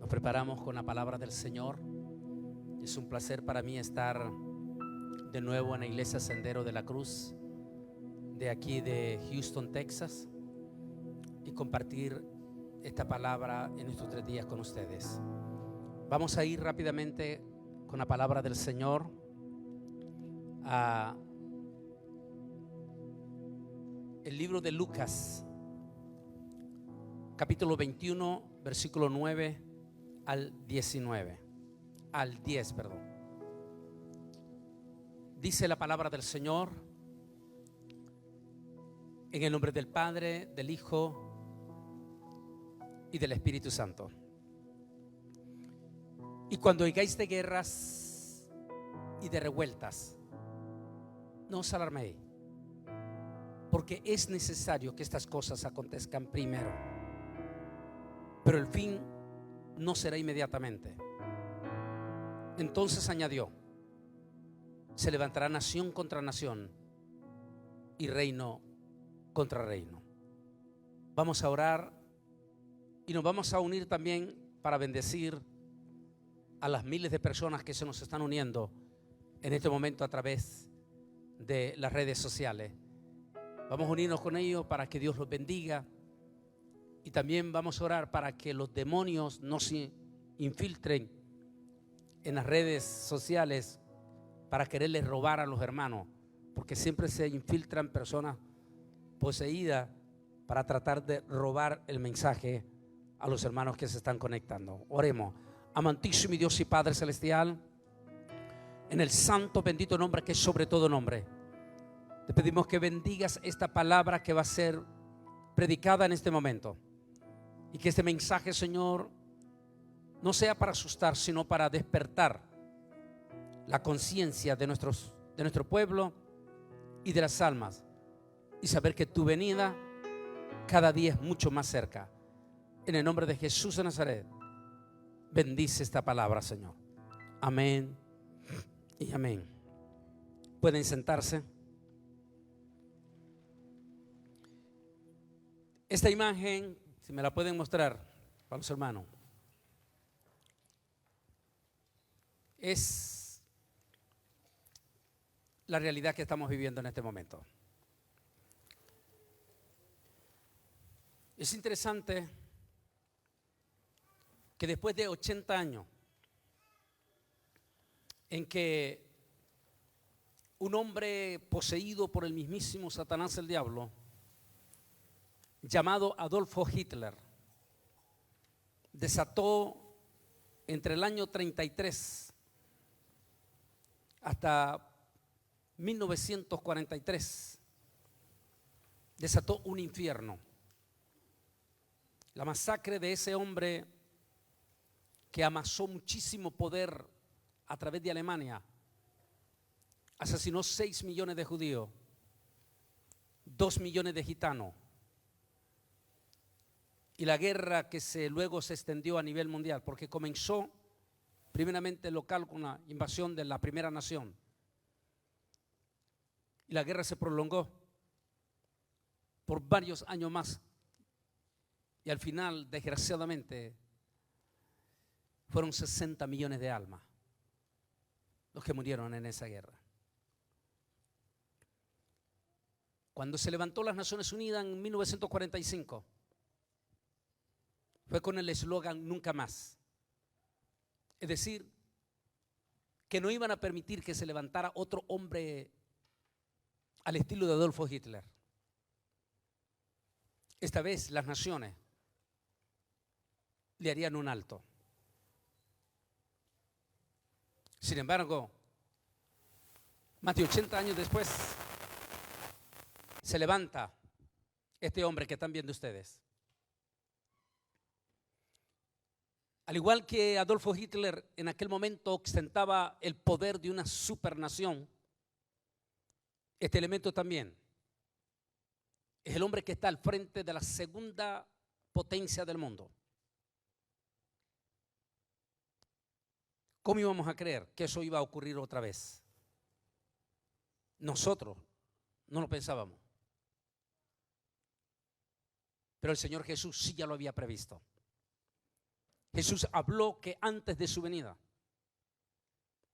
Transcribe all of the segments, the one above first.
Nos preparamos con la palabra del Señor. Es un placer para mí estar de nuevo en la iglesia Sendero de la Cruz de aquí de Houston, Texas, y compartir esta palabra en estos 3 días con ustedes. Vamos a ir rápidamente con la palabra del Señor a el libro de Lucas, capítulo 21, versículo 9 al 19, al 10, perdón. Dice la palabra del Señor: en el nombre del Padre, del Hijo y del Espíritu Santo. Y cuando oigáis de guerras y de revueltas, no os alarméis, porque es necesario que estas cosas acontezcan primero, pero el fin no será inmediatamente. Entonces añadió: se levantará nación contra nación y reino contra reino. Vamos a orar y nos vamos a unir también para bendecir a las miles de personas que se nos están uniendo en este momento a través de las redes sociales. Vamos a unirnos con ellos para que Dios los bendiga, y también vamos a orar para que los demonios no se infiltren en las redes sociales para quererles robar a los hermanos, porque siempre se infiltran personas poseídas para tratar de robar el mensaje a los hermanos que se están conectando. Oremos. Amantísimo Dios y Padre celestial, en el santo bendito nombre que es sobre todo nombre, te pedimos que bendigas esta palabra que va a ser predicada en este momento, y que este mensaje, Señor, no sea para asustar, sino para despertar la conciencia de nuestro pueblo y de las almas, y saber que tu venida cada día es mucho más cerca. En el nombre de Jesús de Nazaret, bendice esta palabra, Señor. Amén y amén. Pueden sentarse. Esta imagen, si me la pueden mostrar para los hermanos, es la realidad que estamos viviendo en este momento. Es interesante que después de 80 años en que un hombre poseído por el mismísimo Satanás, el diablo, llamado Adolfo Hitler, desató entre el año 33 hasta 1943, desató un infierno. La masacre de ese hombre que amasó muchísimo poder a través de Alemania, asesinó 6 millones de judíos, 2 millones de gitanos, y la guerra que luego se extendió a nivel mundial, porque comenzó primeramente local con la invasión de la primera nación, y la guerra se prolongó por varios años más, y al final, desgraciadamente, fueron 60 millones de almas los que murieron en esa guerra. Cuando se levantó las Naciones Unidas en 1945, fue con el eslogan "Nunca más". Es decir, que no iban a permitir que se levantara otro hombre al estilo de Adolfo Hitler. Esta vez las naciones le harían un alto. Sin embargo, más de 80 años después, se levanta este hombre que están viendo ustedes. Al igual que Adolfo Hitler en aquel momento ostentaba el poder de una supernación, este elemento también es el hombre que está al frente de la segunda potencia del mundo. ¿Cómo íbamos a creer que eso iba a ocurrir otra vez? Nosotros no lo pensábamos, pero el Señor Jesús sí ya lo había previsto. Jesús habló que antes de su venida,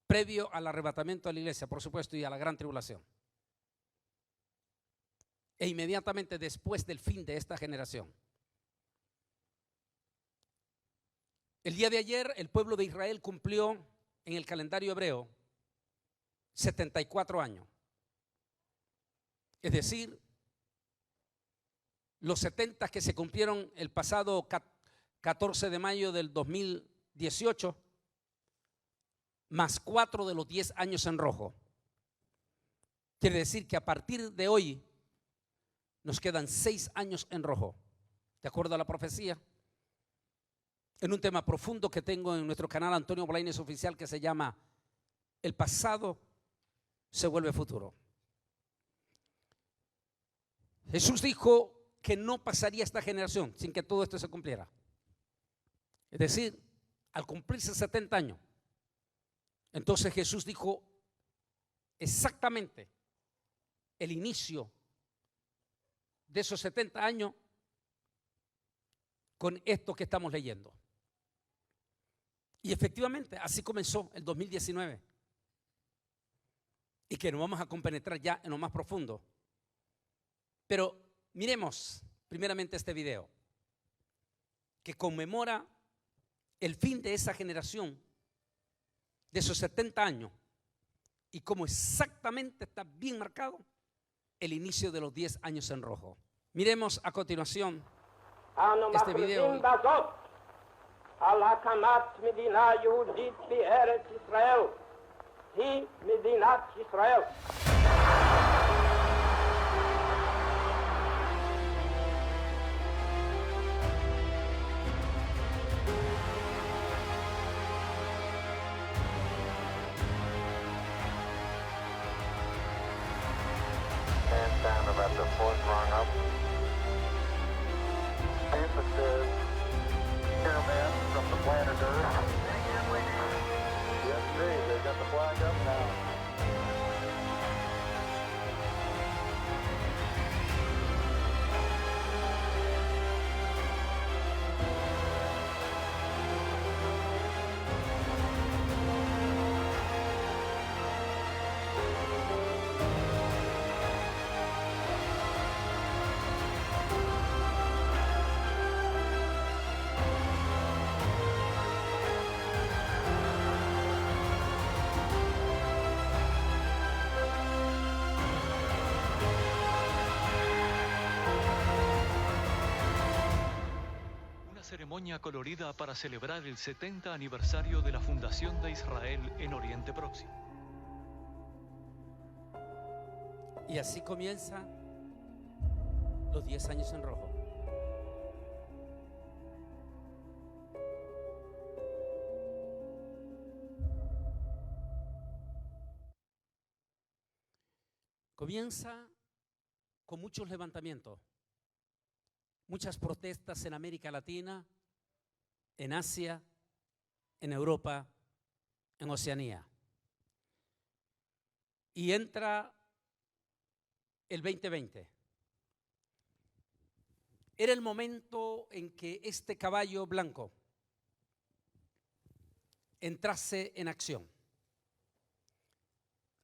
previo al arrebatamiento de la iglesia, por supuesto, y a la gran tribulación, e inmediatamente después del fin de esta generación. El día de ayer el pueblo de Israel cumplió en el calendario hebreo 74 años. Es decir, los 70 que se cumplieron el pasado 14 de mayo del 2018, más 4 de los 10 años en rojo. Quiere decir que a partir de hoy nos quedan 6 años en rojo, de acuerdo a la profecía, en un tema profundo que tengo en nuestro canal Antonio Bolaños Oficial, que se llama El pasado se vuelve futuro. Jesús dijo que no pasaría esta generación sin que todo esto se cumpliera. Es decir, al cumplirse 70 años, entonces Jesús dijo exactamente el inicio de esos 70 años con esto que estamos leyendo. Y efectivamente, así comenzó el 2019. Y que nos vamos a compenetrar ya en lo más profundo. Pero miremos primeramente este video, que conmemora el fin de esa generación, de esos 70 años, y cómo exactamente está bien marcado el inicio de los 10 años en rojo. Miremos a continuación este video. על הקמת מדינה יהודית בארץ ישראל, היא מדינת ישראל. Stand down about the fourth rung up. Emphasis. Caravan from the planet Earth. Yes, indeed. They've got the flag up now. Ceremonia colorida para celebrar el 70 aniversario de la fundación de Israel en Oriente Próximo. Y así comienza los 10 años en rojo. Comienza con muchos levantamientos, muchas protestas en América Latina, en Asia, en Europa, en Oceanía. Y entra el 2020. Era el momento en que este caballo blanco entrase en acción.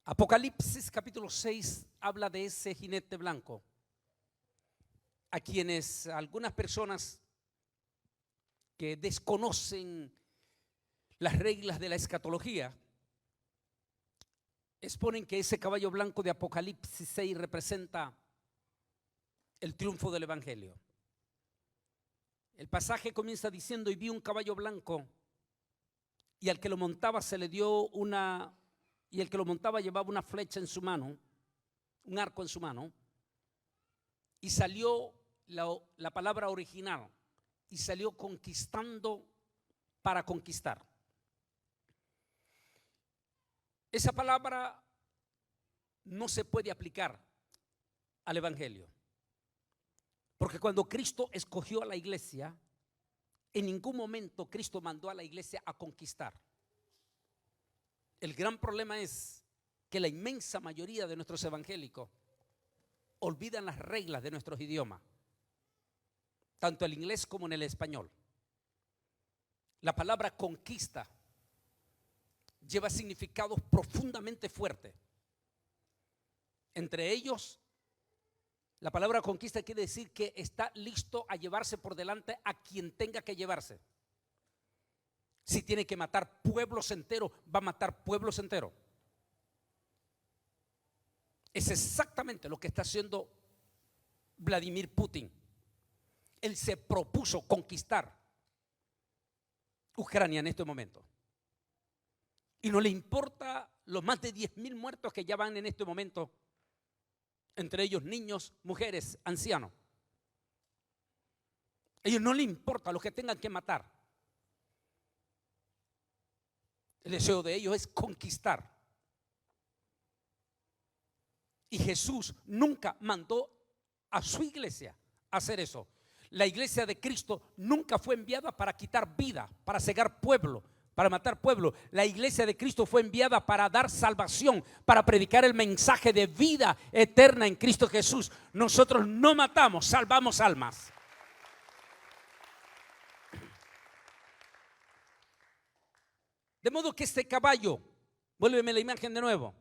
Apocalipsis capítulo 6 habla de ese jinete blanco, a quienes algunas personas que desconocen las reglas de la escatología exponen que ese caballo blanco de Apocalipsis 6 representa el triunfo del evangelio. El pasaje comienza diciendo: y vi un caballo blanco, y al que lo montaba se le dio y el que lo montaba llevaba una flecha en su mano, un arco en su mano, y salió la palabra original, y salió conquistando para conquistar. Esa palabra no se puede aplicar al evangelio, porque cuando Cristo escogió a la iglesia, en ningún momento Cristo mandó a la iglesia a conquistar. El gran problema es que la inmensa mayoría de nuestros evangélicos olvidan las reglas de nuestros idiomas, tanto el inglés como en el español. La palabra conquista lleva significados profundamente fuertes. Entre ellos, la palabra conquista quiere decir que está listo a llevarse por delante a quien tenga que llevarse. Si tiene que matar pueblos enteros, va a matar pueblos enteros. Es exactamente lo que está haciendo Vladimir Putin. Él se propuso conquistar Ucrania en este momento. Y no le importa los más de 10.000 muertos que ya van en este momento, entre ellos niños, mujeres, ancianos. A ellos no les importa los que tengan que matar. El deseo de ellos es conquistar. Y Jesús nunca mandó a su iglesia a hacer eso. La iglesia de Cristo nunca fue enviada para quitar vida, para cegar pueblo, para matar pueblo. La iglesia de Cristo fue enviada para dar salvación, para predicar el mensaje de vida eterna en Cristo Jesús. Nosotros no matamos, salvamos almas. De modo que este caballo, vuélveme la imagen de nuevo.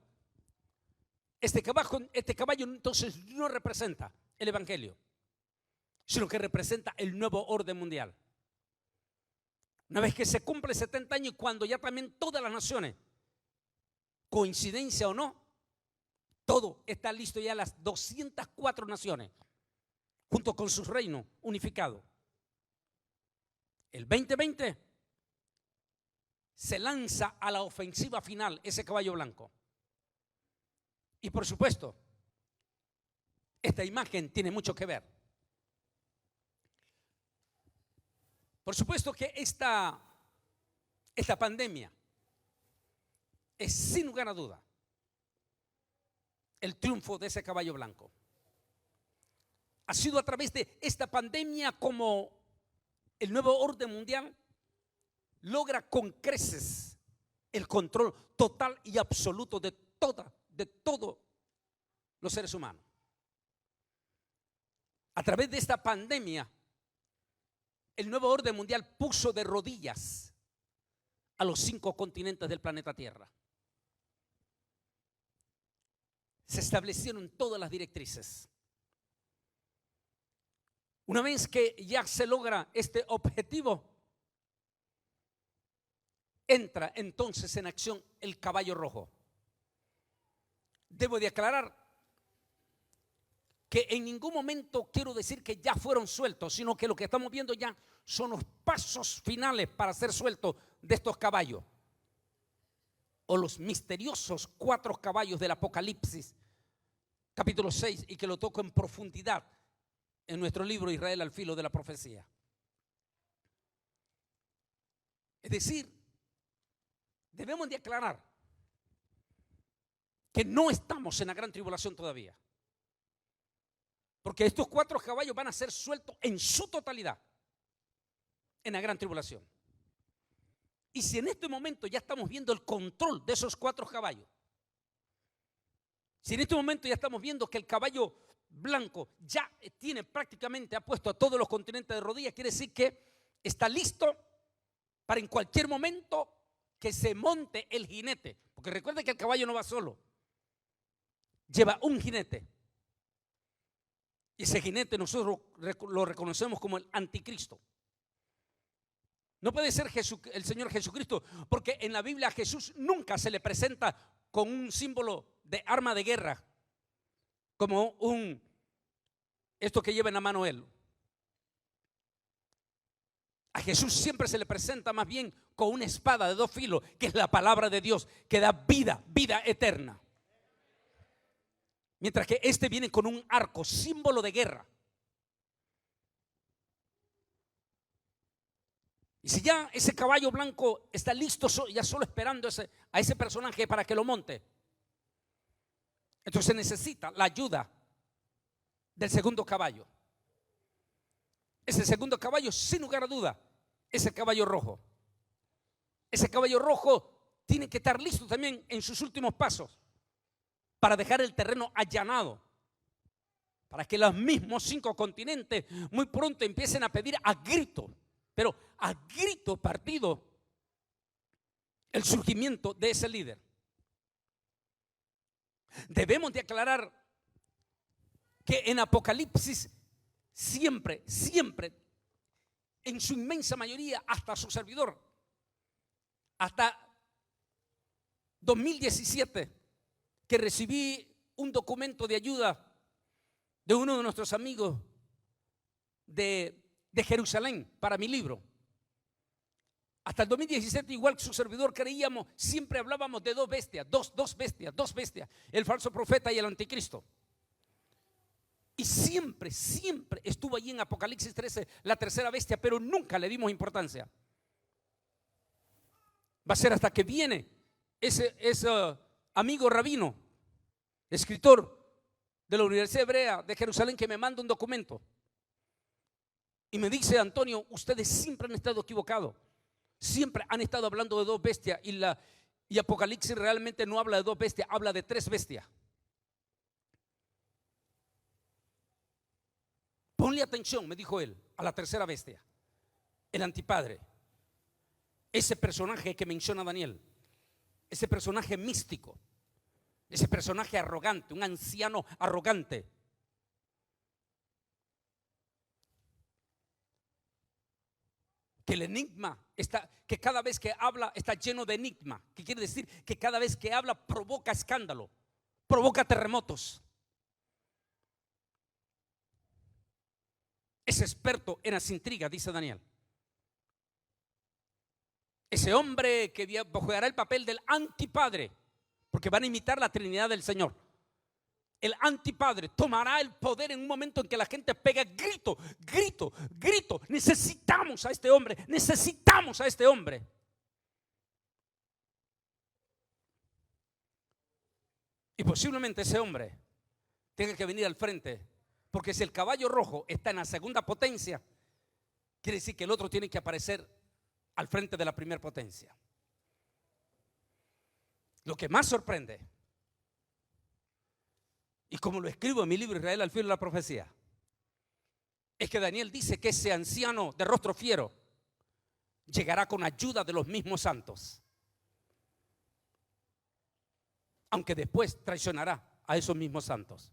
Este caballo entonces no representa el evangelio, sino que representa el nuevo orden mundial. Una vez que se cumple 70 años y cuando ya también todas las naciones, coincidencia o no, todo está listo ya, las 204 naciones, junto con sus reinos unificados. El 2020 se lanza a la ofensiva final ese caballo blanco. Y por supuesto, esta imagen tiene mucho que ver. Por supuesto que esta pandemia es sin lugar a duda el triunfo de ese caballo blanco. Ha sido a través de esta pandemia como el nuevo orden mundial logra con creces el control total y absoluto de todos los seres humanos. A través de esta pandemia, el nuevo orden mundial puso de rodillas a los 5 continentes del planeta Tierra. Se establecieron todas las directrices. Una vez que ya se logra este objetivo, entra entonces en acción el caballo rojo. Debo de aclarar que en ningún momento quiero decir que ya fueron sueltos, sino que lo que estamos viendo ya son los pasos finales para ser sueltos de estos caballos, o los misteriosos 4 caballos del Apocalipsis, capítulo 6, y que lo toco en profundidad en nuestro libro Israel al filo de la profecía. Es decir, debemos de aclarar que no estamos en la gran tribulación todavía, porque estos 4 caballos van a ser sueltos en su totalidad en la gran tribulación. Y si en este momento ya estamos viendo el control de esos 4 caballos, si en este momento ya estamos viendo que el caballo blanco ya tiene prácticamente apuesto a todos los continentes de rodillas, quiere decir que está listo para en cualquier momento que se monte el jinete. Porque recuerden que el caballo no va solo, lleva un jinete. Y ese jinete nosotros lo reconocemos como el anticristo. No puede ser el Señor Jesucristo, porque en la Biblia a Jesús nunca se le presenta con un símbolo de arma de guerra, como esto que lleva en la mano él. A Jesús siempre se le presenta más bien con una espada de 2 filos, que es la palabra de Dios, que da vida eterna. Mientras que este viene con un arco, símbolo de guerra. Y si ya ese caballo blanco está listo, ya solo esperando a ese personaje para que lo monte, entonces necesita la ayuda del segundo caballo. Ese segundo caballo, sin lugar a duda, es el caballo rojo. Ese caballo rojo tiene que estar listo también en sus últimos pasos para dejar el terreno allanado, para que los mismos 5 continentes muy pronto empiecen a pedir a grito, pero a grito partido el surgimiento de ese líder. Debemos de aclarar que en Apocalipsis siempre, en su inmensa mayoría, hasta su servidor, hasta 2017, que recibí un documento de ayuda de uno de nuestros amigos de Jerusalén para mi libro. Hasta el 2017, igual que su servidor, creíamos, siempre hablábamos de dos bestias, dos bestias, el falso profeta y el anticristo. Y siempre estuvo allí en Apocalipsis 13 la tercera bestia, pero nunca le dimos importancia. Va a ser hasta que viene ese amigo rabino, escritor de la Universidad Hebrea de Jerusalén, que me manda un documento y me dice: Antonio, ustedes siempre han estado equivocados. Siempre han estado hablando de dos bestias y Apocalipsis realmente no habla de dos bestias, habla de tres bestias. Ponle atención, me dijo él, a la tercera bestia, el antipadre. Ese personaje que menciona Daniel, ese personaje místico, ese personaje arrogante, un anciano arrogante. Que el enigma está, que cada vez que habla está lleno de enigma, que quiere decir que cada vez que habla provoca escándalo, provoca terremotos. Es experto en las intrigas, dice Daniel. Ese hombre que jugará el papel del antipadre, porque van a imitar la Trinidad del Señor. El antipadre tomará el poder en un momento en que la gente pega grito. Necesitamos a este hombre. Y posiblemente ese hombre tenga que venir al frente, porque si el caballo rojo está en la segunda potencia, quiere decir que el otro tiene que aparecer al frente de la primera potencia. Lo que más sorprende, y como lo escribo en mi libro Israel al filo de la profecía, es que Daniel dice que ese anciano de rostro fiero llegará con ayuda de los mismos santos, aunque después traicionará a esos mismos santos.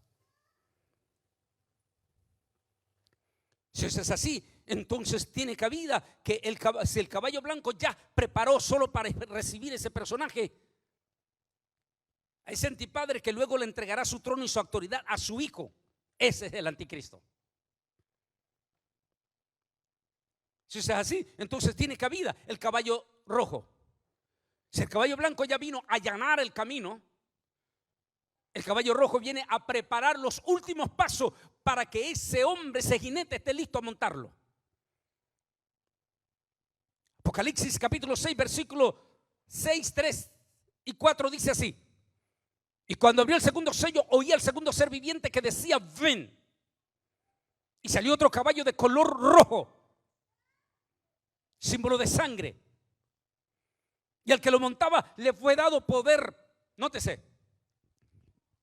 Si eso es así, entonces tiene cabida que si el caballo blanco ya preparó solo para recibir ese personaje, a ese antipadre que luego le entregará su trono y su autoridad a su hijo, ese es el anticristo. Si eso es así, entonces tiene cabida el caballo rojo. Si el caballo blanco ya vino a allanar el camino, el caballo rojo viene a preparar los últimos pasos para que ese hombre, ese jinete, esté listo a montarlo. Apocalipsis capítulo 6, versículo 6, 3 y 4 dice así: y cuando abrió el segundo sello, oí al segundo ser viviente que decía: ven. Y salió otro caballo de color rojo, símbolo de sangre. Y al que lo montaba le fue dado poder, nótese,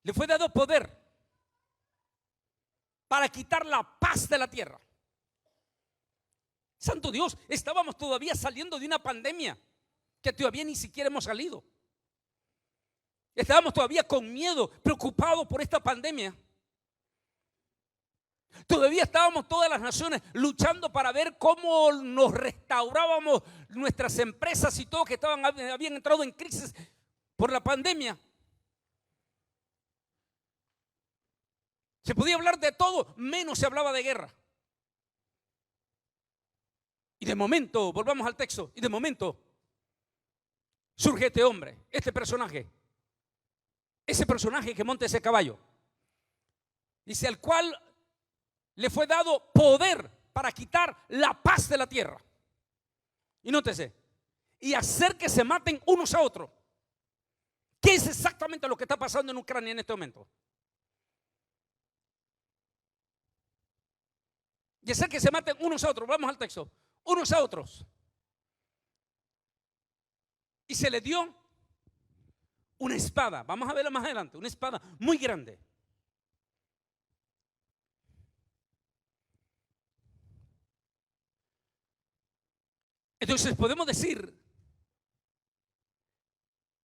le fue dado poder para quitar la paz de la tierra. Santo Dios, estábamos todavía saliendo de una pandemia que todavía ni siquiera hemos salido. Estábamos todavía con miedo, preocupados por esta pandemia. Todavía estábamos todas las naciones luchando para ver cómo nos restaurábamos nuestras empresas y todo, que habían entrado en crisis por la pandemia. Se podía hablar de todo, menos se hablaba de guerra. Y de momento, volvamos al texto, y de momento surge este hombre, este personaje, ese personaje que monta ese caballo. Dice: al cual le fue dado poder para quitar la paz de la tierra. Y nótese, y hacer que se maten unos a otros. ¿Qué es exactamente lo que está pasando en Ucrania en este momento? Y hacer que se maten unos a otros. Vamos al texto. Unos a otros. Y se le dio una espada. Vamos a verla más adelante. Una espada muy grande. Entonces podemos decir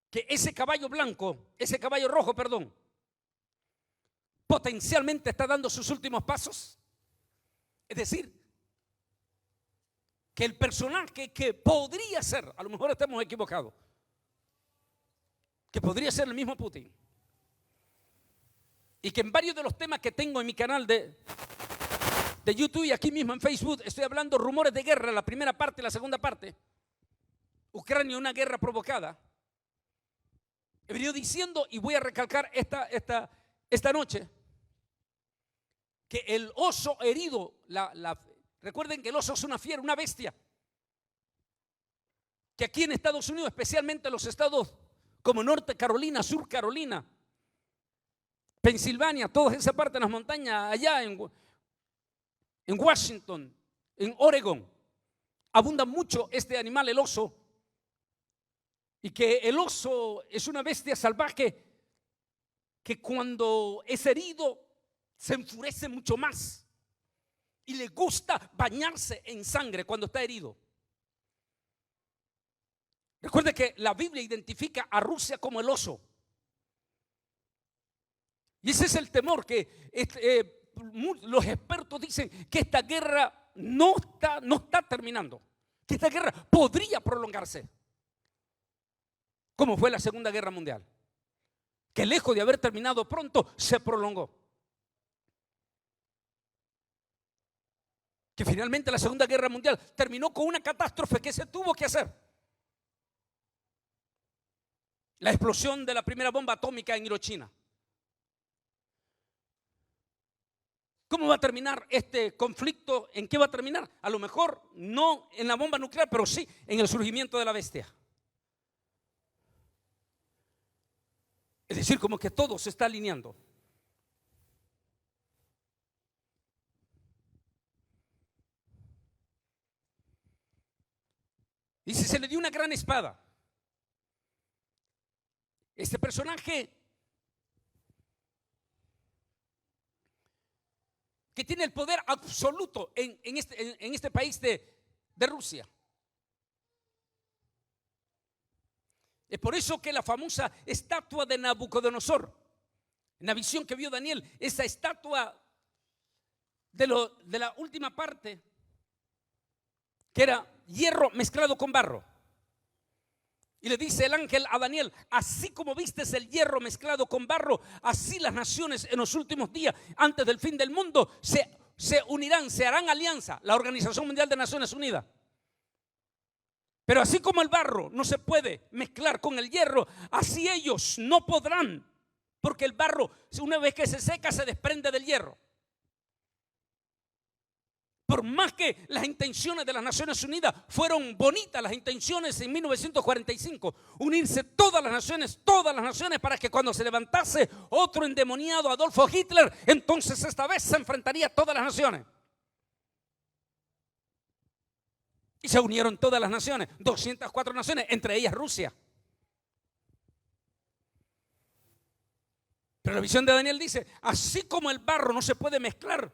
que ese caballo rojo, potencialmente está dando sus últimos pasos. Es decir, que el personaje que podría ser, a lo mejor estamos equivocados, que podría ser el mismo Putin, y que en varios de los temas que tengo en mi canal de YouTube y aquí mismo en Facebook estoy hablando rumores de guerra, la primera parte y la segunda parte. Ucrania, una guerra provocada. He venido diciendo, y voy a recalcar esta noche, que el oso herido, recuerden que el oso es una fiera, una bestia, que aquí en Estados Unidos, especialmente en los estados como Norte Carolina, Sur Carolina, Pensilvania, toda esa parte de las montañas, allá en Washington, en Oregon, abunda mucho este animal, el oso, y que el oso es una bestia salvaje que cuando es herido se enfurece mucho más y le gusta bañarse en sangre cuando está herido. Recuerde que la Biblia identifica a Rusia como el oso. Y ese es el temor que los expertos dicen que esta guerra no está terminando, que esta guerra podría prolongarse, como fue la Segunda Guerra Mundial, que lejos de haber terminado pronto, se prolongó. Que finalmente la Segunda Guerra Mundial terminó con una catástrofe que se tuvo que hacer. La explosión de la primera bomba atómica en Hiroshima. ¿Cómo va a terminar este conflicto? ¿En qué va a terminar? A lo mejor no en la bomba nuclear, pero sí en el surgimiento de la bestia. Es decir, como que todo se está alineando. Dice, se le dio una gran espada. Este personaje que tiene el poder absoluto en este país de Rusia. Es por eso que la famosa estatua de Nabucodonosor, en la visión que vio Daniel, esa estatua de la última parte, que era hierro mezclado con barro. Y le dice el ángel a Daniel, así como vistes el hierro mezclado con barro, así las naciones en los últimos días, antes del fin del mundo, se unirán, se harán alianza, la Organización Mundial de Naciones Unidas. Pero así como el barro no se puede mezclar con el hierro, así ellos no podrán, porque el barro, una vez que se seca, se desprende del hierro. Por más que las intenciones de las Naciones Unidas fueron bonitas, las intenciones en 1945, unirse todas las naciones para que cuando se levantase otro endemoniado, Adolfo Hitler, entonces esta vez se enfrentaría a todas las naciones. Y se unieron todas las naciones, 204 naciones, entre ellas Rusia. Pero la visión de Daniel dice, así como el barro no se puede mezclar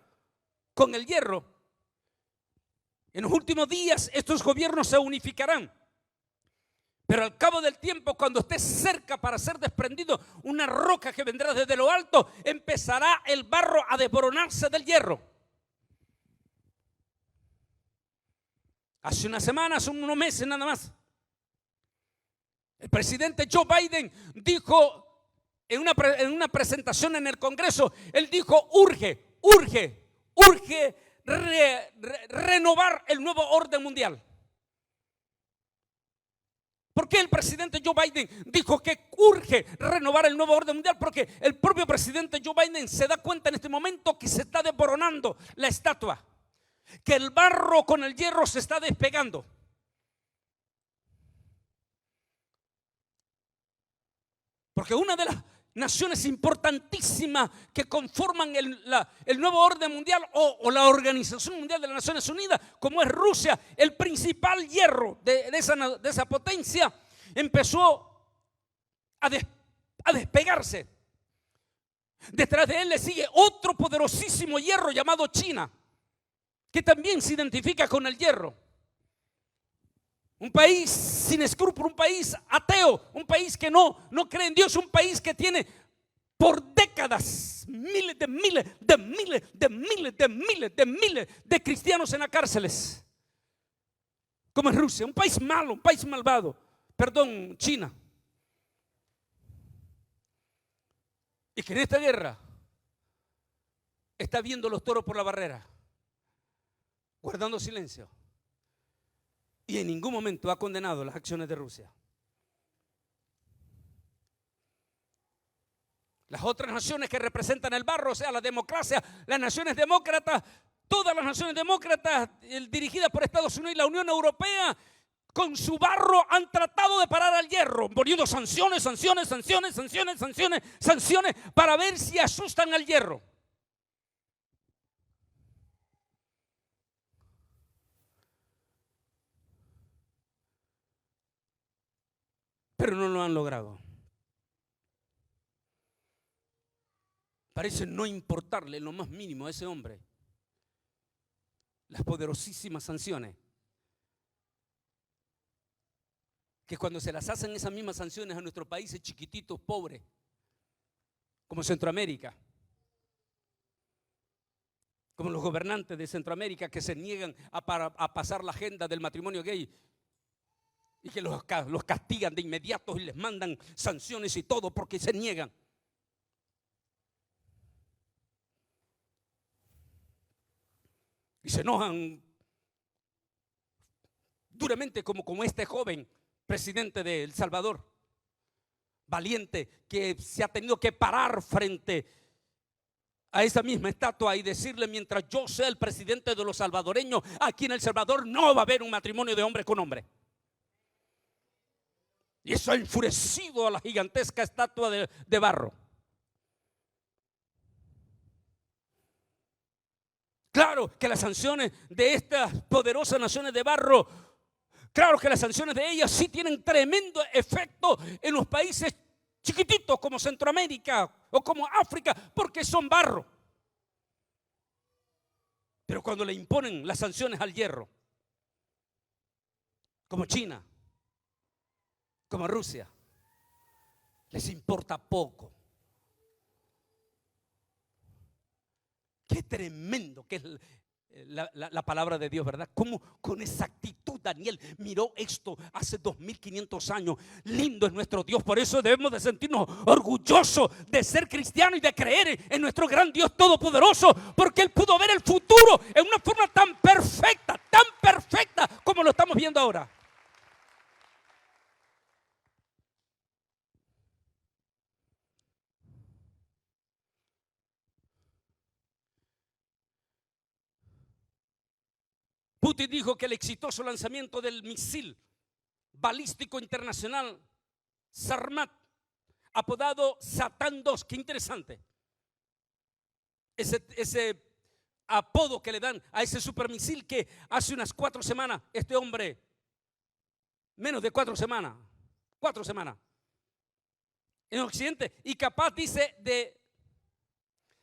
con el hierro, en los últimos días estos gobiernos se unificarán. Pero al cabo del tiempo, cuando esté cerca para ser desprendido una roca que vendrá desde lo alto, empezará el barro a desmoronarse del hierro. Hace unas semanas, unos meses nada más, el presidente Joe Biden dijo en una presentación en el Congreso, él dijo, urge renovar el nuevo orden mundial. ¿Por qué el presidente Joe Biden dijo que urge renovar el nuevo orden mundial? Porque el propio presidente Joe Biden se da cuenta en este momento que se está desmoronando la estatua, que el barro con el hierro se está despegando. Porque una de las naciones importantísimas que conforman el nuevo orden mundial o la Organización Mundial de las Naciones Unidas, como es Rusia, el principal hierro de esa potencia, empezó a despegarse. Detrás de él le sigue otro poderosísimo hierro llamado China, que también se identifica con el hierro. Un país sin escrúpulos, un país ateo, un país que no cree en Dios, un país que tiene por décadas miles de cristianos en las cárceles, como es Rusia, un país malo, un país malvado, perdón, China. Y que en esta guerra está viendo los toros por la barrera, guardando silencio, y en ningún momento ha condenado las acciones de Rusia. Las otras naciones que representan el barro, o sea, la democracia, las naciones demócratas, todas las naciones demócratas dirigidas por Estados Unidos y la Unión Europea, con su barro han tratado de parar al hierro, poniendo sanciones para ver si asustan al hierro. Pero no lo han logrado. Parece no importarle lo más mínimo a ese hombre las poderosísimas sanciones, que cuando se las hacen esas mismas sanciones a nuestros países chiquititos, pobres, como Centroamérica, como los gobernantes de Centroamérica que se niegan a pasar la agenda del matrimonio gay y que los castigan de inmediato y les mandan sanciones y todo porque se niegan. Y se enojan duramente como este joven presidente de El Salvador, valiente, que se ha tenido que parar frente a esa misma estatua y decirle: mientras yo sea el presidente de los salvadoreños, aquí en El Salvador no va a haber un matrimonio de hombre con hombre. Y eso ha enfurecido a la gigantesca estatua de barro. Claro que las sanciones de estas poderosas naciones de barro, claro que las sanciones de ellas sí tienen tremendo efecto en los países chiquititos como Centroamérica o como África, porque son barro. Pero cuando le imponen las sanciones al hierro, como China, como Rusia, les importa poco. Qué tremendo que es la palabra de Dios, ¿verdad? Cómo con exactitud Daniel miró esto hace 2500 años. Lindo es nuestro Dios, por eso debemos de sentirnos orgullosos de ser cristianos y de creer en nuestro gran Dios todopoderoso, porque Él pudo ver el futuro en una forma tan perfecta como lo estamos viendo ahora. Putin dijo que el exitoso lanzamiento del misil balístico internacional Sarmat, apodado Satán II, qué interesante, ese apodo que le dan a ese supermisil que hace unas 4 semanas, este hombre, menos de 4 semanas, en Occidente, y capaz, dice, de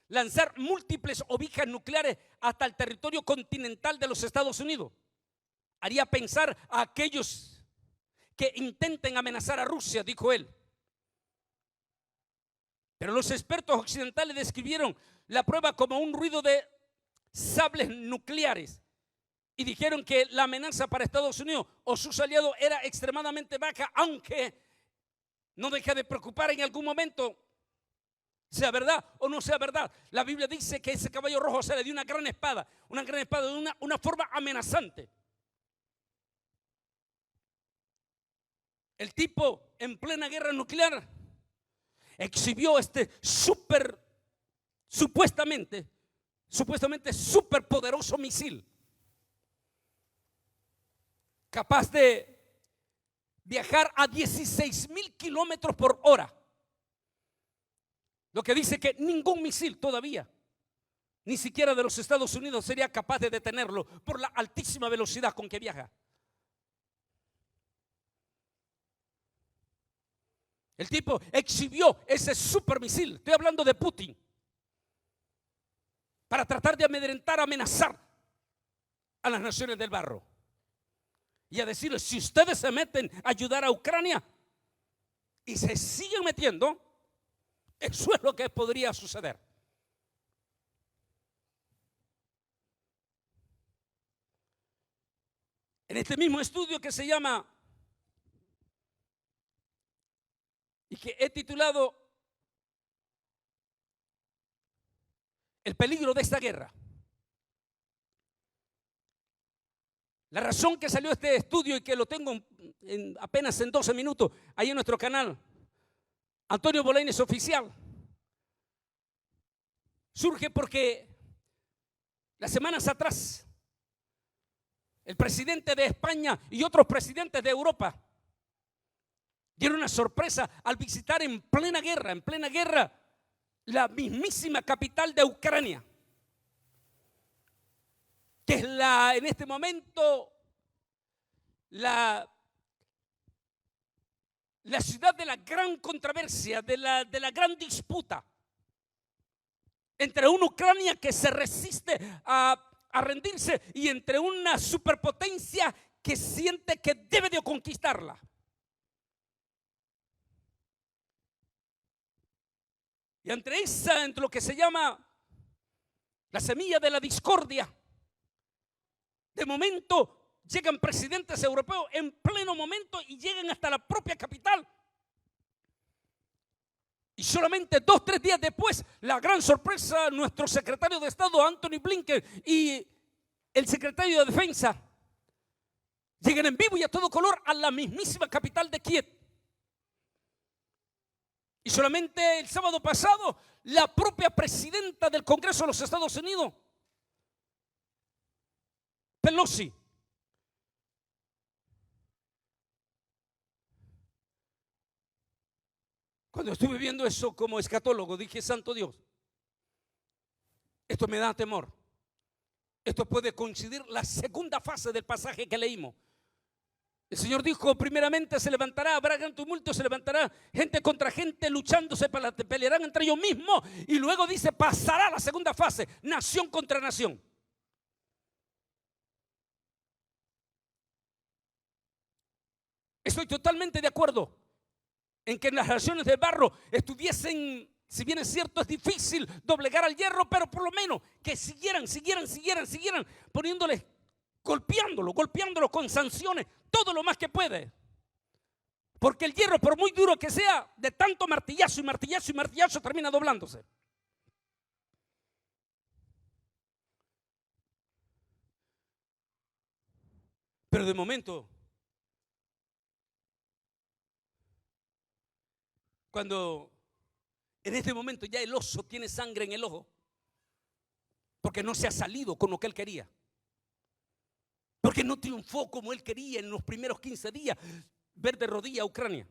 lanzar múltiples ovejas nucleares hasta el territorio continental de los Estados Unidos. Haría pensar a aquellos que intenten amenazar a Rusia, dijo él. Pero los expertos occidentales describieron la prueba como un ruido de sables nucleares y dijeron que la amenaza para Estados Unidos o sus aliados era extremadamente baja, aunque no deja de preocupar en algún momento, sea verdad o no sea verdad. La Biblia dice que ese caballo rojo se le dio una gran espada de una forma amenazante. El tipo en plena guerra nuclear exhibió este supuestamente súper poderoso misil, capaz de viajar a 16,000 kilómetros por hora. Lo que dice que ningún misil todavía, ni siquiera de los Estados Unidos, sería capaz de detenerlo por la altísima velocidad con que viaja. El tipo exhibió ese supermisil, estoy hablando de Putin, para tratar de amedrentar, amenazar a las naciones del barro. y a decirles, si ustedes se meten a ayudar a Ucrania y se siguen metiendo, eso es lo que podría suceder. En este mismo estudio que se llama, y que he titulado El peligro de esta guerra. La razón que salió este estudio y que lo tengo apenas en 12 minutos ahí en nuestro canal, Antonio Bolaños Oficial, surge porque las semanas atrás el presidente de España y otros presidentes de Europa dieron una sorpresa al visitar en plena guerra, la mismísima capital de Ucrania, que es en este momento la ciudad de la gran controversia, de la gran disputa entre una Ucrania que se resiste a rendirse y entre una superpotencia que siente que debe de conquistarla. Y entre lo que se llama la semilla de la discordia, de momento llegan presidentes europeos en pleno momento y llegan hasta la propia capital. Y solamente 2-3 días después, la gran sorpresa, nuestro secretario de Estado, Anthony Blinken, y el secretario de Defensa llegan en vivo y a todo color a la mismísima capital de Kiev. Y solamente el sábado pasado, la propia presidenta del Congreso de los Estados Unidos, Pelosi, cuando estuve viendo eso como escatólogo, dije, santo Dios, esto me da temor. Esto puede coincidir la segunda fase del pasaje que leímos. El Señor dijo, primeramente se levantará, habrá gran tumulto, se levantará gente contra gente luchándose, pelearán entre ellos mismos. Y luego dice, pasará la segunda fase, nación contra nación. Estoy totalmente de acuerdo en que las naciones de barro estuviesen, si bien es cierto, es difícil doblegar al hierro, pero por lo menos que siguieran poniéndoles, golpeándolo con sanciones, todo lo más que puede. Porque el hierro, por muy duro que sea, de tanto martillazo, termina doblándose. Pero de momento, cuando en este momento ya el oso tiene sangre en el ojo, porque no se ha salido con lo que él quería, porque no triunfó como él quería en los primeros 15 días, ver de rodillas a Ucrania,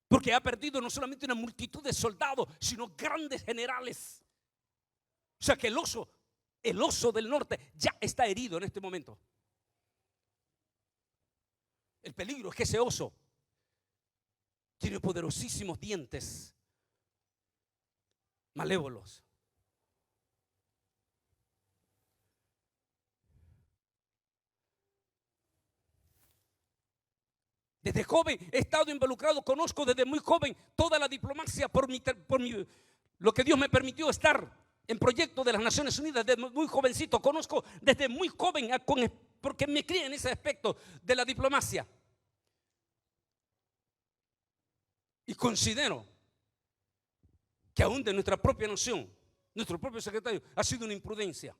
porque ha perdido no solamente una multitud de soldados, sino grandes generales. O sea que el oso del norte ya está herido en este momento. El peligro es que ese oso tiene poderosísimos dientes malévolos. Desde joven he estado involucrado, conozco desde muy joven toda la diplomacia lo que Dios me permitió estar en proyectos de las Naciones Unidas desde muy jovencito. Conozco desde muy joven porque me crié en ese aspecto de la diplomacia. Y considero que aún de nuestra propia nación, nuestro propio secretario, ha sido una imprudencia.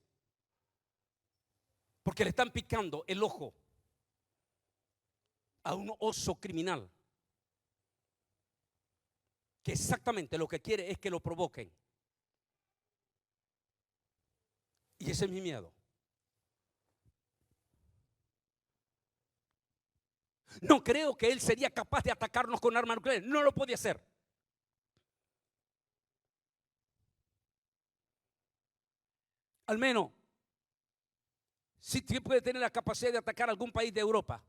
Porque le están picando el ojo a un oso criminal que exactamente lo que quiere es que lo provoquen. Y ese es mi miedo. No creo que él sería capaz de atacarnos con armas nucleares. No lo puede hacer. Al menos, sí puede tener la capacidad de atacar a algún país de Europa.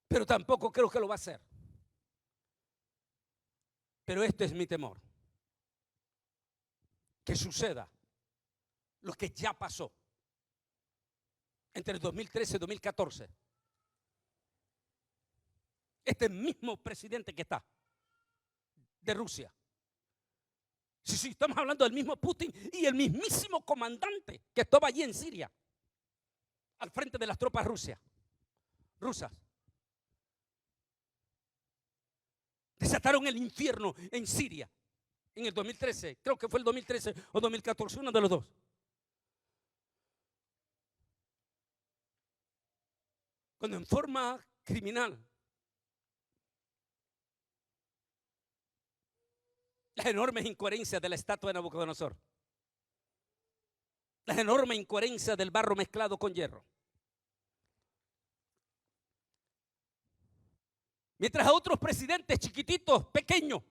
Pero tampoco creo que lo va a hacer. Pero este es mi temor. Que suceda lo que ya pasó. entre el 2013 y 2014. Este mismo presidente que está de Rusia. Sí, estamos hablando del mismo Putin y el mismísimo comandante que estaba allí en Siria, al frente de las tropas rusas. Desataron el infierno en Siria en el 2013, creo que fue el 2013 o 2014, uno de los dos. Cuando en forma criminal las enormes incoherencias de la estatua de Nabucodonosor, las enormes incoherencias del barro mezclado con hierro. Mientras a otros presidentes chiquititos, pequeños,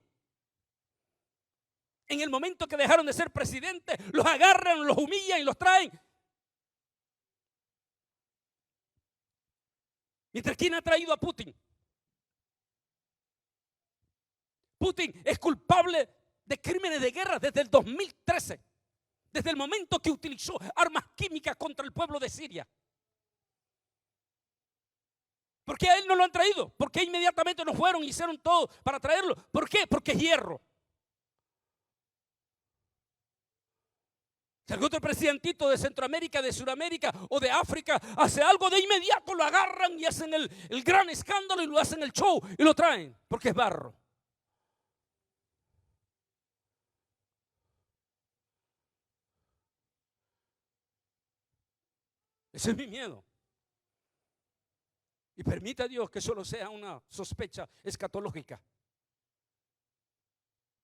en el momento que dejaron de ser presidentes, los agarran, los humillan y los traen. Mientras, ¿quién ha traído a Putin? Putin es culpable de crímenes de guerra desde el 2013, desde el momento que utilizó armas químicas contra el pueblo de Siria. ¿Por qué a él no lo han traído? ¿Por qué inmediatamente no fueron y hicieron todo para traerlo? ¿Por qué? Porque es hierro. Si algún otro presidentito de Centroamérica, de Sudamérica o de África hace algo, de inmediato lo agarran y hacen el gran escándalo y lo hacen el show y lo traen, porque es barro. Ese es mi miedo. Y permita a Dios que solo sea una sospecha escatológica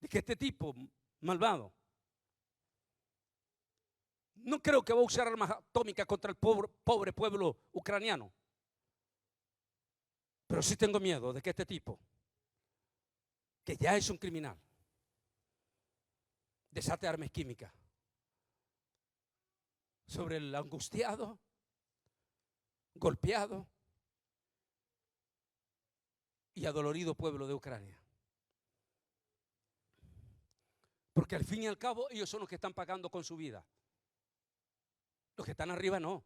de que este tipo malvado no creo que va a usar armas atómicas contra el pobre pueblo ucraniano. Pero sí tengo miedo de que este tipo, que ya es un criminal, desate armas químicas sobre el angustiado, golpeado y adolorido pueblo de Ucrania. Porque al fin y al cabo ellos son los que están pagando con su vida. Los que están arriba no,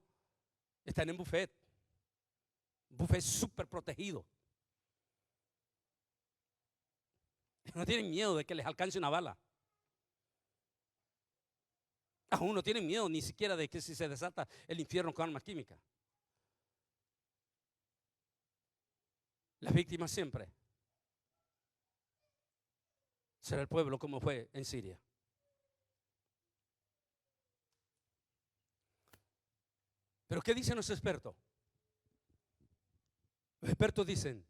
están en buffet súper protegido. No tienen miedo de que les alcance una bala. Aún no tienen miedo ni siquiera de que si se desata el infierno con armas químicas. Las víctimas siempre será el pueblo como fue en Siria. Pero ¿qué dicen los expertos? Los expertos dicen,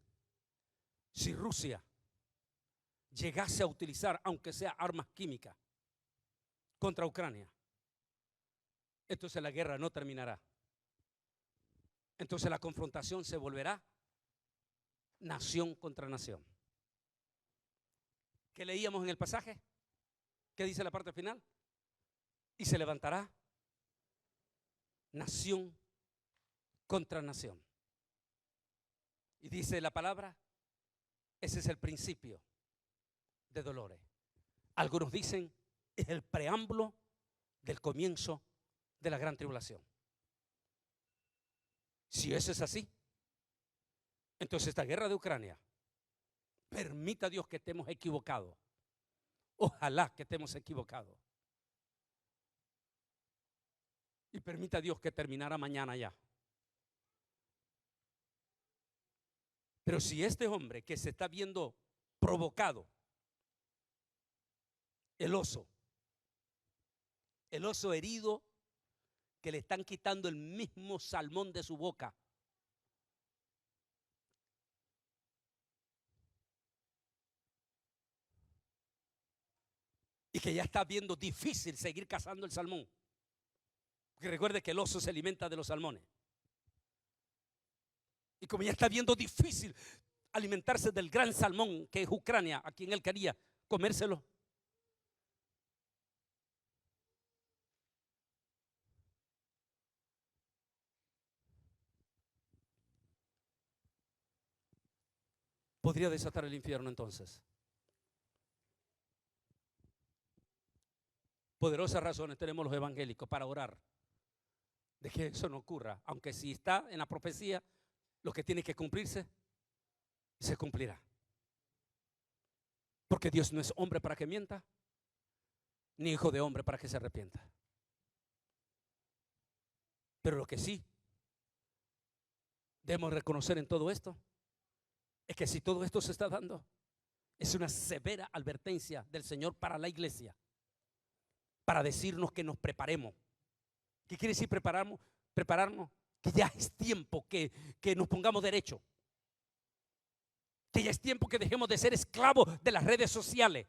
si Rusia llegase a utilizar, aunque sea armas químicas, contra Ucrania, entonces la guerra no terminará. Entonces la confrontación se volverá nación contra nación. ¿Qué leíamos en el pasaje? ¿Qué dice la parte final? Y se levantará nación contra nación. Y dice la palabra, ese es el principio de dolores. Algunos dicen, es el preámbulo del comienzo de la gran tribulación. Si eso es así, entonces esta guerra de Ucrania, permita Dios que estemos equivocados. Ojalá que estemos equivocados. Y permita Dios que terminara mañana ya. Pero si este hombre que se está viendo provocado, el oso herido, que le están quitando el mismo salmón de su boca, y que ya está viendo difícil seguir cazando el salmón. Porque recuerde que el oso se alimenta de los salmones. Y como ya está viendo difícil alimentarse del gran salmón que es Ucrania, a quien él quería comérselo, podría desatar el infierno entonces. Poderosas razones tenemos los evangélicos para orar de que eso no ocurra. Aunque si está en la profecía, lo que tiene que cumplirse, se cumplirá. Porque Dios no es hombre para que mienta, ni hijo de hombre para que se arrepienta. Pero lo que sí debemos reconocer en todo esto es que si todo esto se está dando, es una severa advertencia del Señor para la iglesia, para decirnos que nos preparemos. ¿Qué quiere decir prepararnos? Que ya es tiempo que nos pongamos derecho, que ya es tiempo que dejemos de ser esclavos de las redes sociales.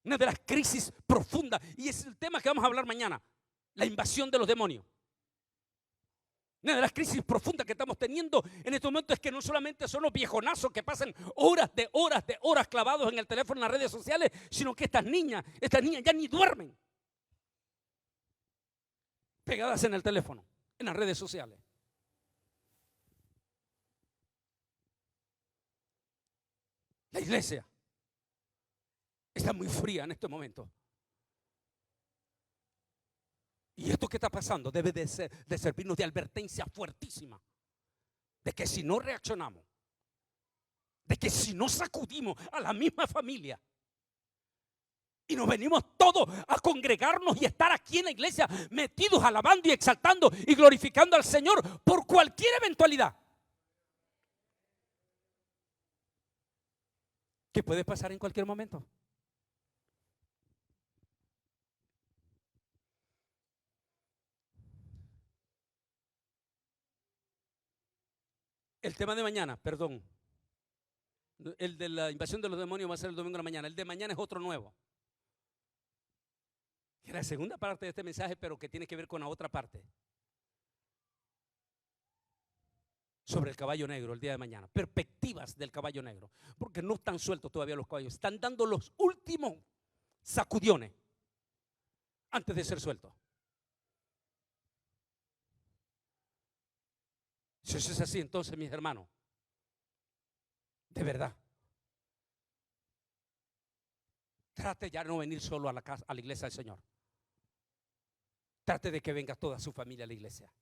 Una de las crisis profundas, y es el tema que vamos a hablar mañana, la invasión de los demonios. Una de las crisis profundas que estamos teniendo en este momento es que no solamente son los viejonazos que pasan horas de horas clavados en el teléfono, en las redes sociales, sino que estas niñas ya ni duermen pegadas en el teléfono, en las redes sociales. La iglesia está muy fría en este momento. Y esto que está pasando debe de servirnos de advertencia fuertísima, de que si no reaccionamos, de que si no sacudimos a la misma familia y nos venimos todos a congregarnos y estar aquí en la iglesia metidos alabando y exaltando y glorificando al Señor por cualquier eventualidad que puede pasar en cualquier momento. El tema de mañana, perdón, el de la invasión de los demonios va a ser el domingo de la mañana. El de mañana es otro nuevo. Es la segunda parte de este mensaje, pero que tiene que ver con la otra parte. Sobre el caballo negro el día de mañana. Perspectivas del caballo negro. Porque no están sueltos todavía los caballos. Están dando los últimos sacudiones antes de ser sueltos. Si eso es así, entonces, mis hermanos, de verdad, trate ya de no venir solo a la casa, a la iglesia del Señor. Trate de que venga toda su familia a la iglesia.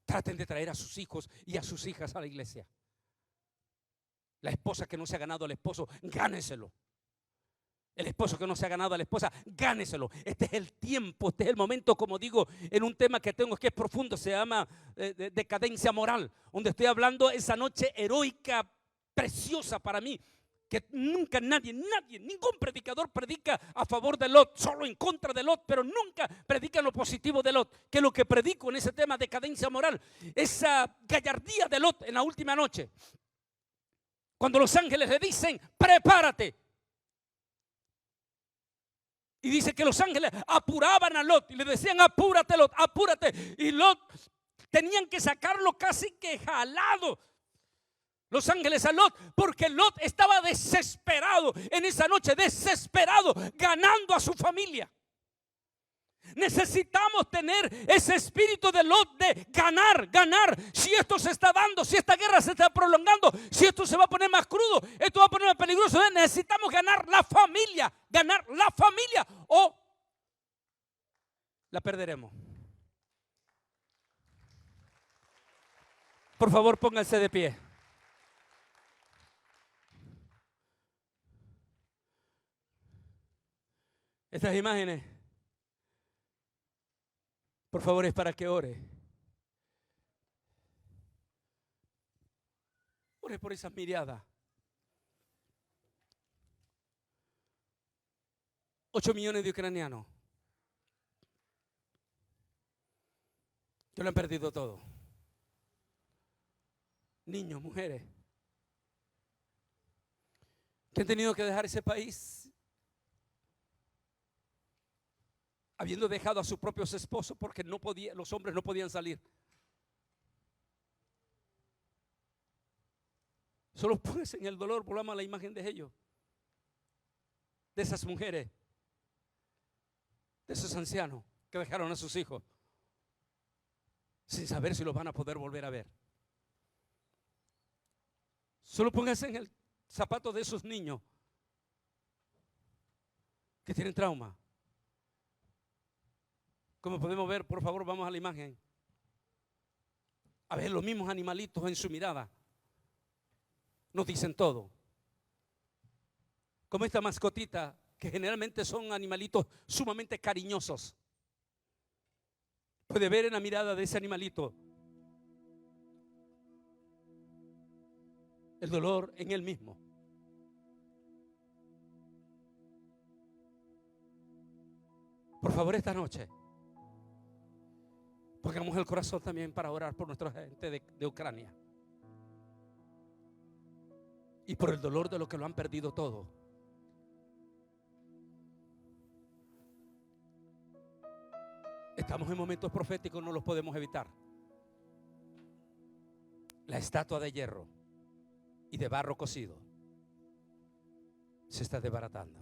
Traten de traer a sus hijos y a sus hijas a la iglesia. La esposa que no se ha ganado al esposo, gáneselo. El esposo que no se ha ganado a la esposa, gáneselo. Este es el tiempo, este es el momento, como digo, en un tema que tengo que es profundo, se llama decadencia moral, donde estoy hablando esa noche heroica, preciosa para mí, que nunca nadie, ningún predicador predica a favor de Lot, solo en contra de Lot, pero nunca predica lo positivo de Lot, que es lo que predico en ese tema, decadencia moral, esa gallardía de Lot en la última noche, cuando los ángeles le dicen, prepárate. Y dice que los ángeles apuraban a Lot y le decían, apúrate Lot, apúrate. Y Lot tenían que sacarlo casi que jalado, los ángeles a Lot, porque Lot estaba desesperado en esa noche, desesperado, ganando a su familia. Necesitamos tener ese espíritu de Lot de ganar. Si esto se está dando, si esta guerra se está prolongando, si esto se va a poner más crudo, esto va a poner más peligroso. Necesitamos ganar la familia o la perderemos. Por favor, pónganse de pie. Estas imágenes, por favor, es para que ore. Ore por esas miradas. 8 millones de ucranianos que lo han perdido todo. Niños, mujeres, que han tenido que dejar ese país habiendo dejado a sus propios esposos porque los hombres no podían salir. Solo póngase en el dolor, volvamos a la imagen de ellos, de esas mujeres, de esos ancianos que dejaron a sus hijos sin saber si los van a poder volver a ver. Solo póngase en el zapato de esos niños que tienen trauma. Como podemos ver, por favor, vamos a la imagen. A ver, los mismos animalitos en su mirada nos dicen todo. Como esta mascotita, que generalmente son animalitos sumamente cariñosos. Puede ver en la mirada de ese animalito el dolor en él mismo. Por favor, esta noche pongamos el corazón también para orar por nuestra gente de Ucrania y por el dolor de los que lo han perdido todo. Estamos en momentos proféticos, no los podemos evitar. La estatua de hierro y de barro cocido se está desbaratando.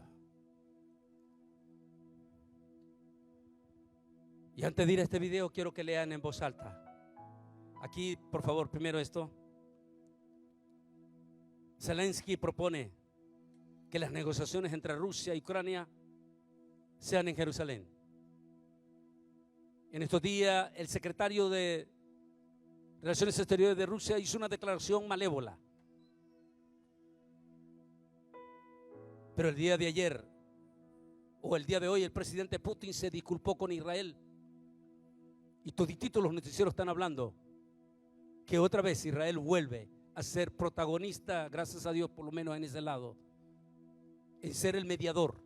Y antes de ir a este video, quiero que lean en voz alta. Aquí, por favor, primero esto. Zelensky propone que las negociaciones entre Rusia y Ucrania sean en Jerusalén. En estos días, el secretario de Relaciones Exteriores de Rusia hizo una declaración malévola. Pero el día de ayer, o el día de hoy, el presidente Putin se disculpó con Israel. Y todititos los noticieros están hablando que otra vez Israel vuelve a ser protagonista, gracias a Dios por lo menos en ese lado, en ser el mediador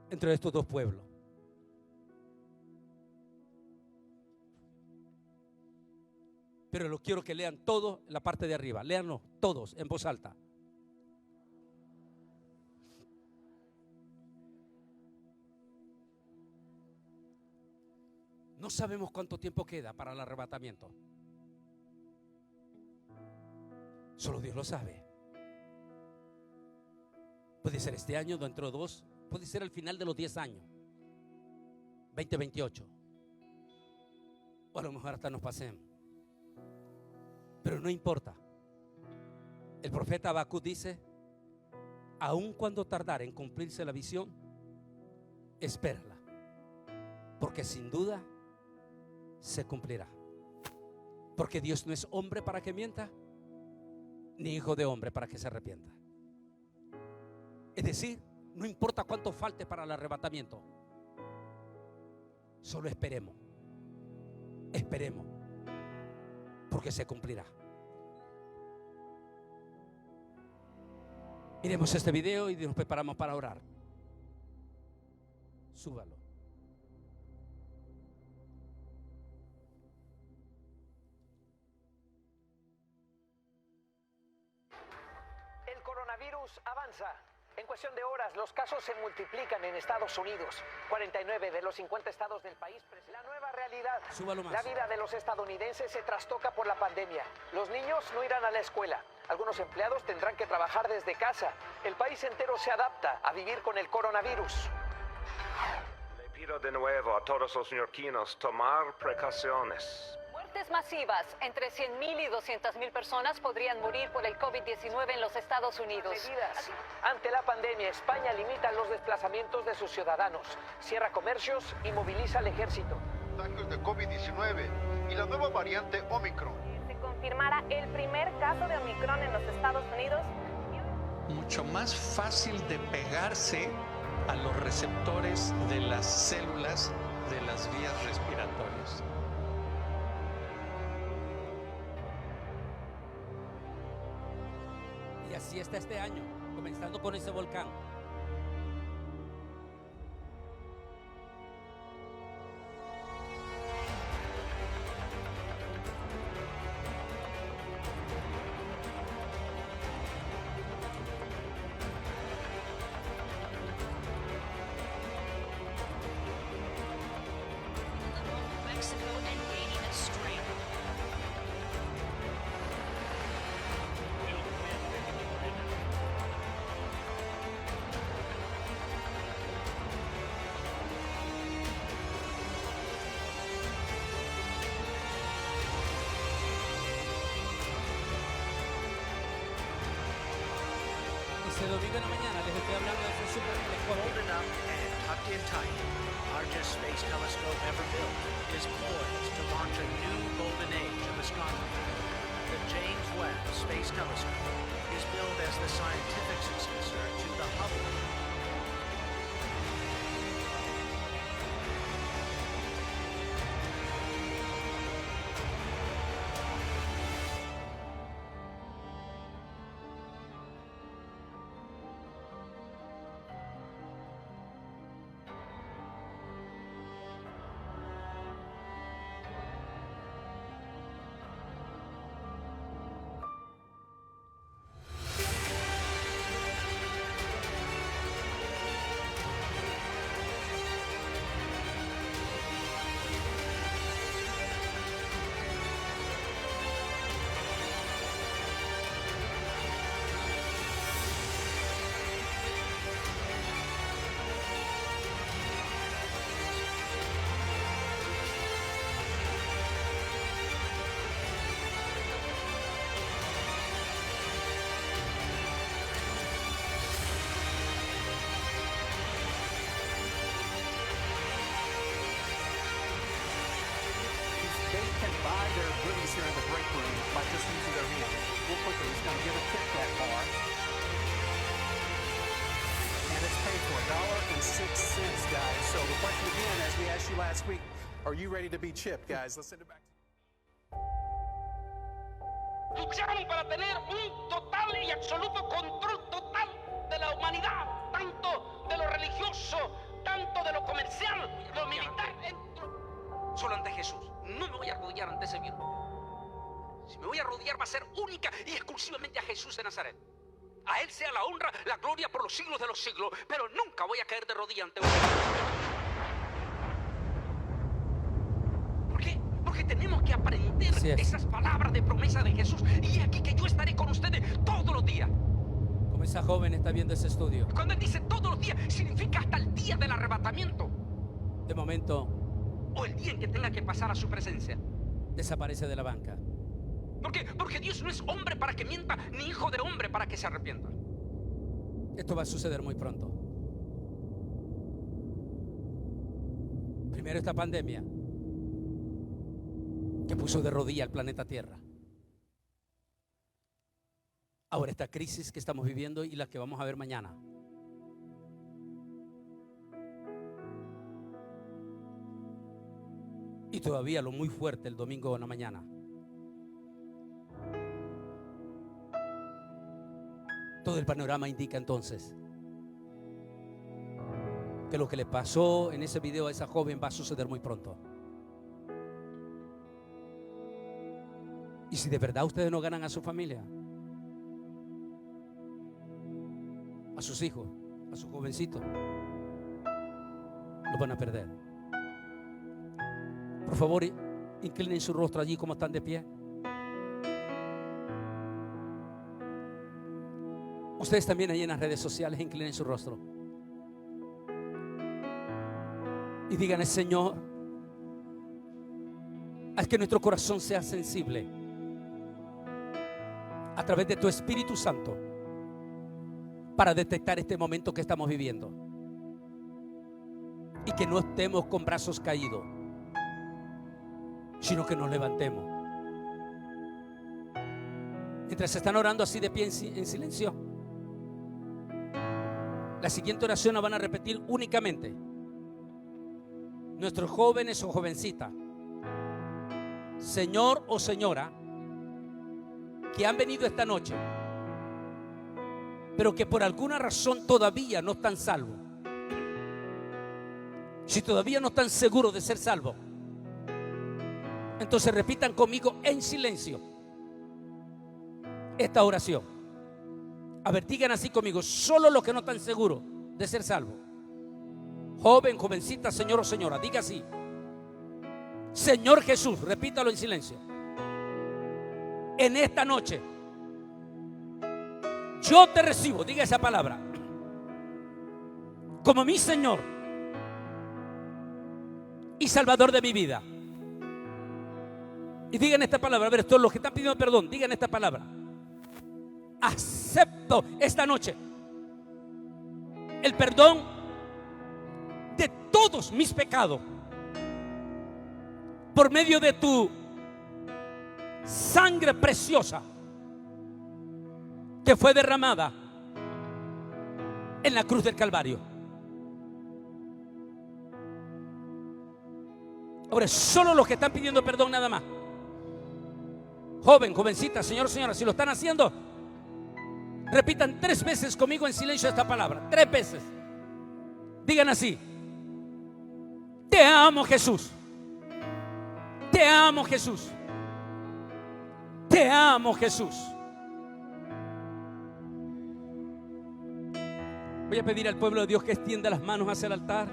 entre estos dos pueblos. Pero los quiero que lean todos la parte de arriba, léanlo todos en voz alta. No sabemos cuánto tiempo queda para el arrebatamiento. Solo Dios lo sabe. Puede ser este año, dentro de 2, puede ser al final de los 10 años, 2028. O a lo mejor hasta nos pasemos. Pero no importa. El profeta Habacuc dice: aun cuando tardare en cumplirse la visión, espérala, porque sin duda se cumplirá. Porque Dios no es hombre para que mienta, ni hijo de hombre para que se arrepienta. Es decir, no importa cuánto falte para el arrebatamiento, solo esperemos. Esperemos, porque se cumplirá. Miremos este video y nos preparamos para orar. Súbalo. El coronavirus avanza. En cuestión de horas, los casos se multiplican en Estados Unidos. 49 de los 50 estados del país. La nueva realidad. Súbalo más. La vida de los estadounidenses se trastoca por la pandemia. Los niños no irán a la escuela. Algunos empleados tendrán que trabajar desde casa. El país entero se adapta a vivir con el coronavirus. Le pido de nuevo a todos los neoyorquinos tomar precauciones. Muertes masivas. Entre 100.000 y 200.000 personas podrían morir por el COVID-19 en los Estados Unidos. Medidas. Ante la pandemia, España limita los desplazamientos de sus ciudadanos, cierra comercios y moviliza al ejército. Contagios de COVID-19 y la nueva variante Omicron. Se confirmara el primer caso de Omicron en los Estados Unidos. Mucho más fácil de pegarse a los receptores de las células de las vías respiratorias. Y así está este año, comenzando con ese volcán. Ese domingo en la mañana les estoy hablando de ese super Folded up and tucked in tight. space telescope ever built, is poised to launch a new golden age of astronomy. The James Webb Space Telescope is billed as the scientific successor to the Hubble. Here in the break room by just using their hands. Real quickly, he's going to give a Kit Kat bar. And it's paid for $1.06, guys. So the question again, as we asked you last week, are you ready to be chipped, guys? Let's send it back. Luchamos para tener un total y absoluto control total de la humanidad, tanto de lo religioso, tanto de lo comercial, lo militar. Solo ante Jesús. No me voy a arrodillar ante ese virus. Si me voy a arrodillar va a ser única y exclusivamente a Jesús de Nazaret. A Él sea la honra, la gloria por los siglos de los siglos, pero nunca voy a caer de rodillas ante un virus. ¿Por qué? Porque tenemos que aprender esas palabras de promesa de Jesús. Y aquí que yo estaré con ustedes todos los días. Como esa joven está viendo ese estudio. Cuando Él dice todos los días, significa hasta el día del arrebatamiento. De momento. O el día en que tenga que pasar a su presencia. Desaparece de la banca. ¿Por qué? Porque Dios no es hombre para que mienta, ni hijo de hombre para que se arrepienta. Esto va a suceder muy pronto. Primero esta pandemia que puso de rodillas al planeta Tierra. Ahora esta crisis que estamos viviendo y la que vamos a ver mañana. Y todavía lo muy fuerte el domingo en la mañana. Todo el panorama indica entonces que lo que le pasó en ese video a esa joven va a suceder muy pronto. Y si de verdad ustedes no ganan a su familia, a sus hijos, a sus jovencitos, los van a perder. Por favor, inclinen su rostro allí como están de pie. Ustedes también ahí en las redes sociales, inclinen su rostro. Y díganle: Señor, haz que nuestro corazón sea sensible a través de tu Espíritu Santo para detectar este momento que estamos viviendo. Y que no estemos con brazos caídos, sino que nos levantemos. Mientras están orando así de pie en silencio, la siguiente oración la van a repetir únicamente nuestros jóvenes o jovencitas, señor o señora, que han venido esta noche, pero que por alguna razón todavía no están salvos. Si todavía no están seguros de ser salvos, entonces repitan conmigo en silencio esta oración. A ver, digan así conmigo: solo los que no están seguros de ser salvos. Joven, jovencita, señor o señora, diga así: Señor Jesús, repítalo en silencio. En esta noche yo te recibo, diga esa palabra, como mi Señor y Salvador de mi vida. Y digan esta palabra. A ver, todos los que están pidiendo perdón, digan esta palabra: acepto esta noche el perdón de todos mis pecados por medio de tu sangre preciosa que fue derramada en la cruz del Calvario. Ahora, solo los que están pidiendo perdón nada más. Joven, jovencita, señor, señora, si lo están haciendo, repitan 3 veces conmigo en silencio esta palabra. 3 veces. Digan así: te amo, Jesús. Te amo, Jesús. Te amo, Jesús. Voy a pedir al pueblo de Dios que extienda las manos hacia el altar.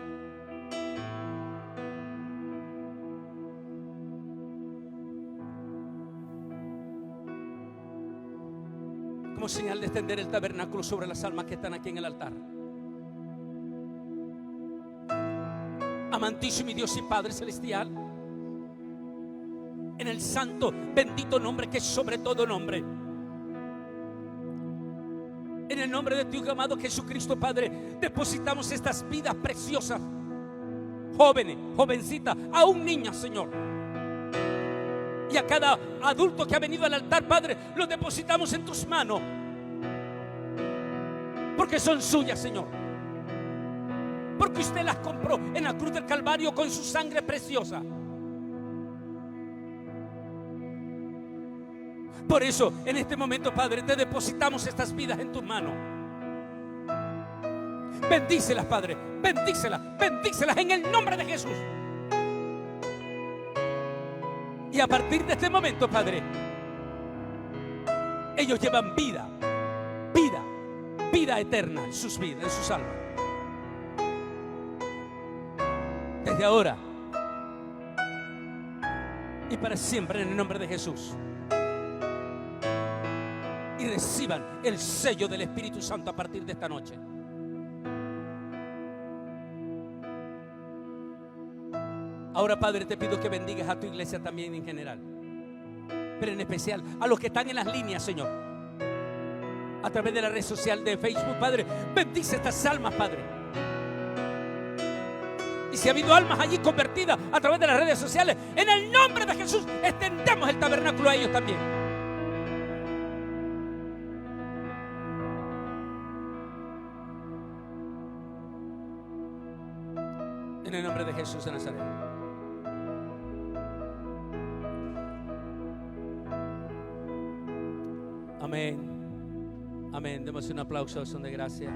Como señal de extender el tabernáculo sobre las almas que están aquí en el altar. Amantísimo mi Dios y Padre celestial, en el santo, bendito nombre que es sobre todo nombre, en el nombre de tu Hijo amado Jesucristo, Padre, depositamos estas vidas preciosas, jóvenes, jovencitas, aún niñas, Señor, y a cada adulto que ha venido al altar, Padre, los depositamos en tus manos, porque son suyas, Señor, porque usted las compró en la cruz del Calvario con su sangre preciosa. Por eso, en este momento, Padre, te depositamos estas vidas en tus manos. Bendícelas, Padre, bendícelas, bendícelas en el nombre de Jesús. Y a partir de este momento, Padre, ellos llevan vida, vida, vida eterna en sus vidas, en sus almas. Desde ahora y para siempre, en el nombre de Jesús. Y reciban el sello del Espíritu Santo a partir de esta noche. Ahora, Padre, te pido que bendigas a tu iglesia también en general, pero en especial a los que están en las líneas, Señor, a través de la red social de Facebook. Padre, bendice estas almas, Padre. Y si ha habido almas allí convertidas a través de las redes sociales, en el nombre de Jesús extendemos el tabernáculo a ellos también. En el nombre de Jesús de Nazaret. Amén. Amén. Demos un aplauso a son de gracia.